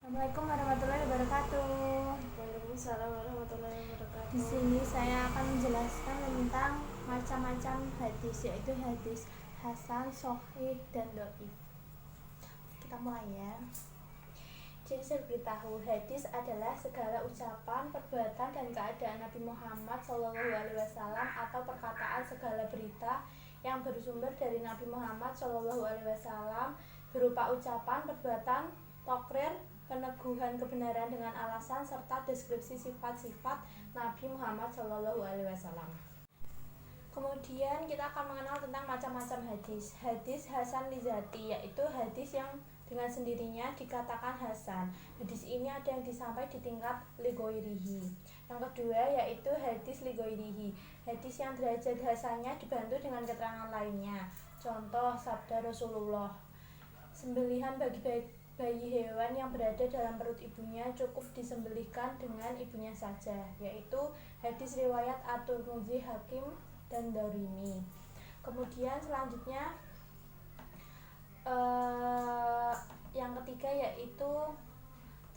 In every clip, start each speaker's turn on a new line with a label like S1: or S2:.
S1: Assalamualaikum warahmatullahi wabarakatuh.
S2: Waalaikumsalam warahmatullahi
S1: Di
S2: wabarakatuh.
S1: sini saya akan menjelaskan tentang macam-macam hadis, yaitu hadis hasan, sahih, dan dhaif. Kita mulai ya. Jadi saya beritahu, hadis adalah segala ucapan, perbuatan, dan keadaan Nabi Muhammad SAW atau perkataan segala berita yang bersumber dari Nabi Muhammad SAW berupa ucapan, perbuatan, takrir, peneguhan kebenaran dengan alasan serta deskripsi sifat-sifat Nabi Muhammad SAW. Kemudian kita akan mengenal tentang macam-macam hadis. Hadis hasan lizati, yaitu hadis yang dengan sendirinya dikatakan hasan. Hadis ini ada yang disampaikan di tingkat ligoirihi. Yang kedua yaitu hadis ligoirihi, hadis yang derajat hasannya dibantu dengan keterangan lainnya. Contoh sabda Rasulullah, sembelihan bagi bayi hewan yang berada dalam perut ibunya cukup disembelihkan dengan ibunya saja, yaitu hadis riwayat At-Tirmidzi, Hakim, dan Darimi. Kemudian selanjutnya yang ketiga yaitu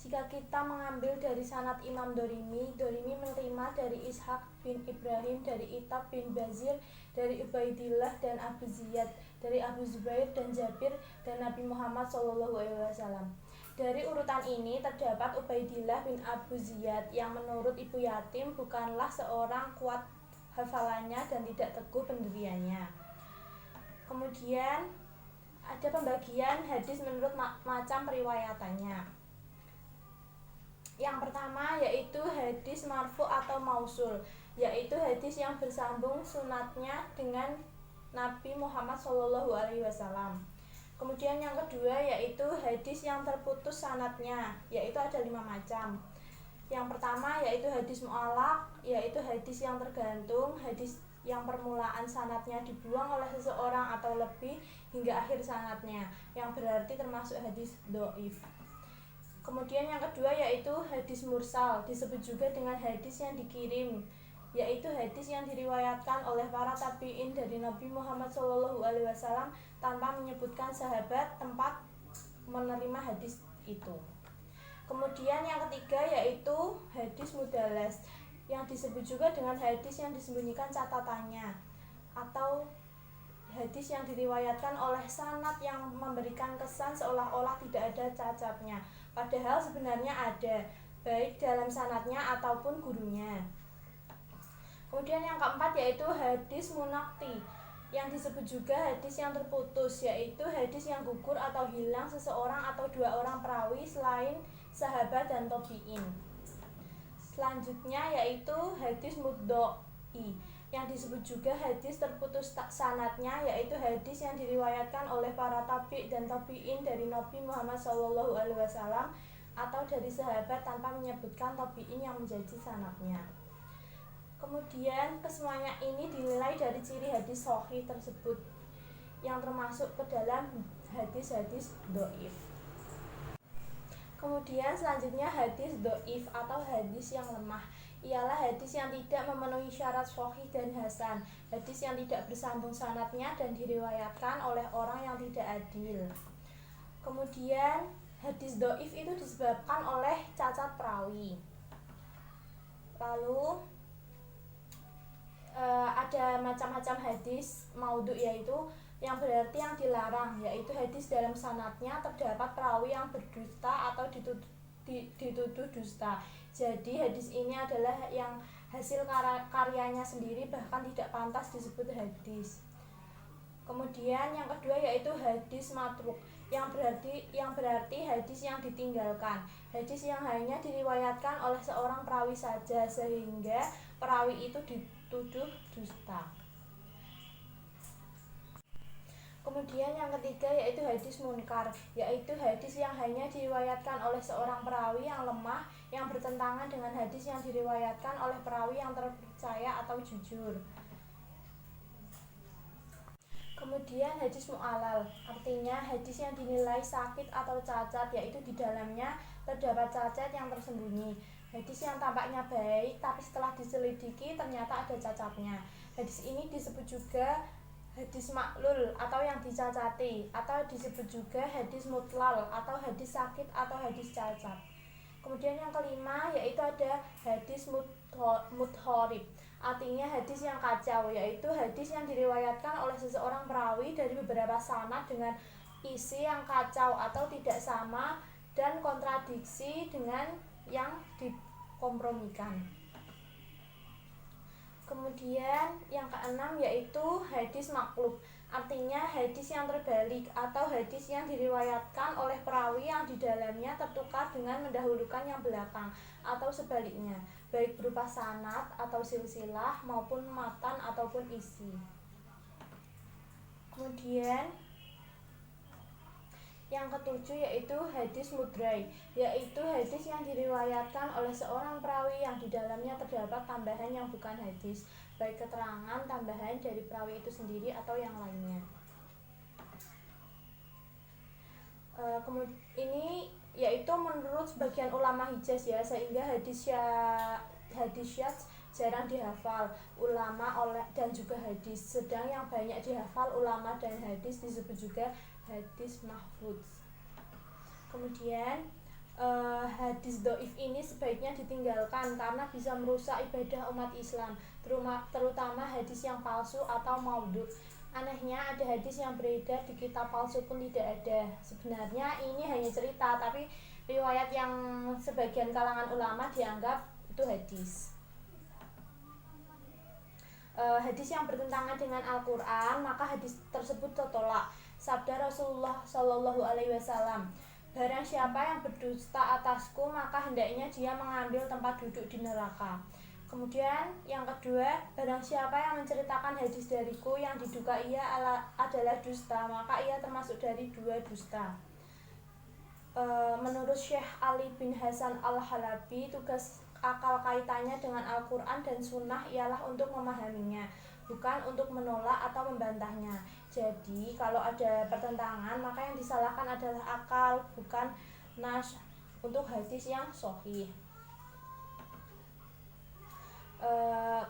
S1: jika kita mengambil dari sanad Imam Darimi menerima dari Ishaq bin Ibrahim, dari Itab bin Bazir, dari Ubaidillah dan Abu Ziyad, dari Abu Zubair dan Jabir, dan Nabi Muhammad SAW. Dari urutan ini terdapat Ubaidillah bin Abu Ziyad yang menurut ibu yatim bukanlah seorang kuat hafalannya dan tidak teguh pendiriannya. Kemudian ada pembagian hadis menurut macam periwayatannya. Yang pertama yaitu hadis marfu atau mausul, yaitu hadis yang bersambung sunatnya dengan Nabi Muhammad SAW. Kemudian yang kedua yaitu hadis yang terputus sanatnya, yaitu ada 5 macam. Yang pertama yaitu hadis mu'allaq, yaitu hadis yang tergantung, hadis yang permulaan sanatnya dibuang oleh seseorang atau lebih hingga akhir sanatnya, yang berarti termasuk hadis dhaif. Kemudian yang kedua yaitu hadis mursal, disebut juga dengan hadis yang dikirim, yaitu hadis yang diriwayatkan oleh para tabi'in dari Nabi Muhammad SAW tanpa menyebutkan sahabat tempat menerima hadis itu. Kemudian yang ketiga yaitu hadis mudalas, yang disebut juga dengan hadis yang disembunyikan catatannya, atau hadis yang diriwayatkan oleh sanad yang memberikan kesan seolah-olah tidak ada cacatnya, padahal sebenarnya ada, baik dalam sanadnya ataupun gurunya. Kemudian yang keempat yaitu hadis munakti, yang disebut juga hadis yang terputus, yaitu hadis yang gugur atau hilang seseorang atau 2 orang perawi selain sahabat dan tabi'in. Selanjutnya yaitu hadis muddo'i, yang disebut juga hadis terputus sanadnya, yaitu hadis yang diriwayatkan oleh para tabi' dan tabi'in dari Nabi Muhammad SAW atau dari sahabat tanpa menyebutkan tabi'in yang menjadi sanadnya. Kemudian kesemuanya ini dinilai dari ciri hadis sahih tersebut, yang termasuk ke dalam hadis-hadis dhaif. Kemudian selanjutnya hadis dhaif atau hadis yang lemah, ialah hadis yang tidak memenuhi syarat sahih dan hasan, hadis yang tidak bersambung sanadnya dan diriwayatkan oleh orang yang tidak adil. Kemudian hadis dhaif itu disebabkan oleh cacat perawi. Lalu ada macam-macam hadis maudhu, yaitu yang berarti yang dilarang, yaitu hadis dalam sanadnya terdapat perawi yang berdusta atau dituduh dusta. Jadi hadis ini adalah yang hasil karyanya sendiri, bahkan tidak pantas disebut hadis. Kemudian yang kedua yaitu hadis matruk, yang berarti hadis yang ditinggalkan, hadis yang hanya diriwayatkan oleh seorang perawi saja sehingga perawi itu dituduh dusta. Kemudian yang ketiga yaitu hadis munkar, yaitu hadis yang hanya diriwayatkan oleh seorang perawi yang lemah, yang bertentangan dengan hadis yang diriwayatkan oleh perawi yang terpercaya atau jujur. Kemudian hadis mu'alal, artinya hadis yang dinilai sakit atau cacat, yaitu di dalamnya terdapat cacat yang tersembunyi. Hadis yang tampaknya baik tapi setelah diselidiki ternyata ada cacatnya. Hadis ini disebut juga hadis maklul atau yang dicacati, atau disebut juga hadis mutlal atau hadis sakit atau hadis cacat. Kemudian yang kelima yaitu ada hadis mudhorib, artinya hadis yang kacau, yaitu hadis yang diriwayatkan oleh seseorang perawi dari beberapa sanad dengan isi yang kacau atau tidak sama dan kontradiksi dengan yang dikompromikan. Kemudian yang keenam yaitu hadis maklub, artinya hadis yang terbalik atau hadis yang diriwayatkan oleh perawi yang di dalamnya tertukar dengan mendahulukan yang belakang atau sebaliknya, baik berupa sanad atau silsilah maupun matan ataupun isi. Kemudian yang ketujuh yaitu hadis mudrai, yaitu hadis yang diriwayatkan oleh seorang perawi yang di dalamnya terdapat tambahan yang bukan hadis, baik keterangan tambahan dari perawi itu sendiri atau yang lainnya. Ini yaitu menurut sebagian ulama Hijaz ya, sehingga hadis syadz jarang dihafal ulama dan juga hadis, sedang yang banyak dihafal ulama dan hadis disebut juga hadis mahfudz. Kemudian hadis doif ini sebaiknya ditinggalkan karena bisa merusak ibadah umat Islam, terutama hadis yang palsu atau maudhu. Anehnya ada hadis yang beredar di kitab palsu pun tidak ada. Sebenarnya ini hanya cerita, tapi riwayat yang sebagian kalangan ulama dianggap itu hadis. Hadis yang bertentangan dengan Al-Quran, maka hadis tersebut tertolak. Sabda Rasulullah Shallallahu Alaihi Wasallam, barang siapa yang berdusta atasku, maka hendaknya dia mengambil tempat duduk di neraka. Kemudian yang kedua, barang siapa yang menceritakan hadis dariku yang diduga ia adalah dusta, maka ia termasuk dari dua dusta. Menurut Syekh Ali bin Hasan Al-Halabi, tugas akal kaitannya dengan Al-Quran dan Sunnah ialah untuk memahaminya, bukan untuk menolak atau membantahnya. Jadi kalau ada pertentangan, maka yang disalahkan adalah akal, bukan nas untuk hadis yang sahih.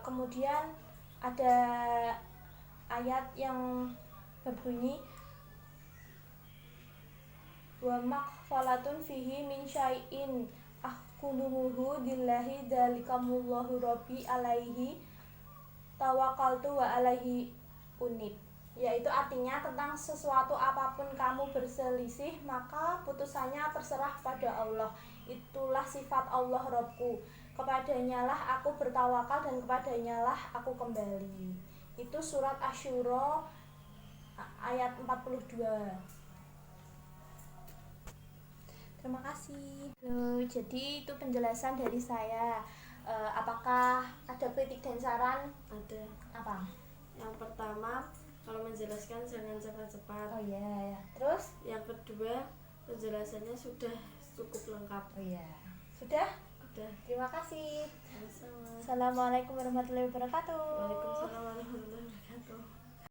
S1: Kemudian ada ayat yang berbunyi wa maghfalatun fihi min syai'in ahkunuhu dillahi dzalikamullahu rabbi alaihi tawakkaltu wa alaihi unib, yaitu artinya tentang sesuatu apapun kamu berselisih maka putusannya terserah pada Allah, itulah sifat Allah Rabbku, kepadanya lah aku bertawakal dan kepadanya lah aku kembali. Itu surat Asy-Syura ayat 42. Terima kasih. Jadi itu penjelasan dari saya. Apakah ada kritik dan saran?
S2: Ada.
S1: Apa?
S2: Yang pertama, kalau menjelaskan jangan cepat-cepat.
S1: Oh iya ya. Terus?
S2: Yang kedua, penjelasannya sudah cukup lengkap.
S1: Oh iya. Sudah?
S2: Sudah.
S1: Terima kasih.
S2: Sama-sama.
S1: Assalamualaikum warahmatullahi wabarakatuh.
S2: Waalaikumsalam warahmatullahi wabarakatuh.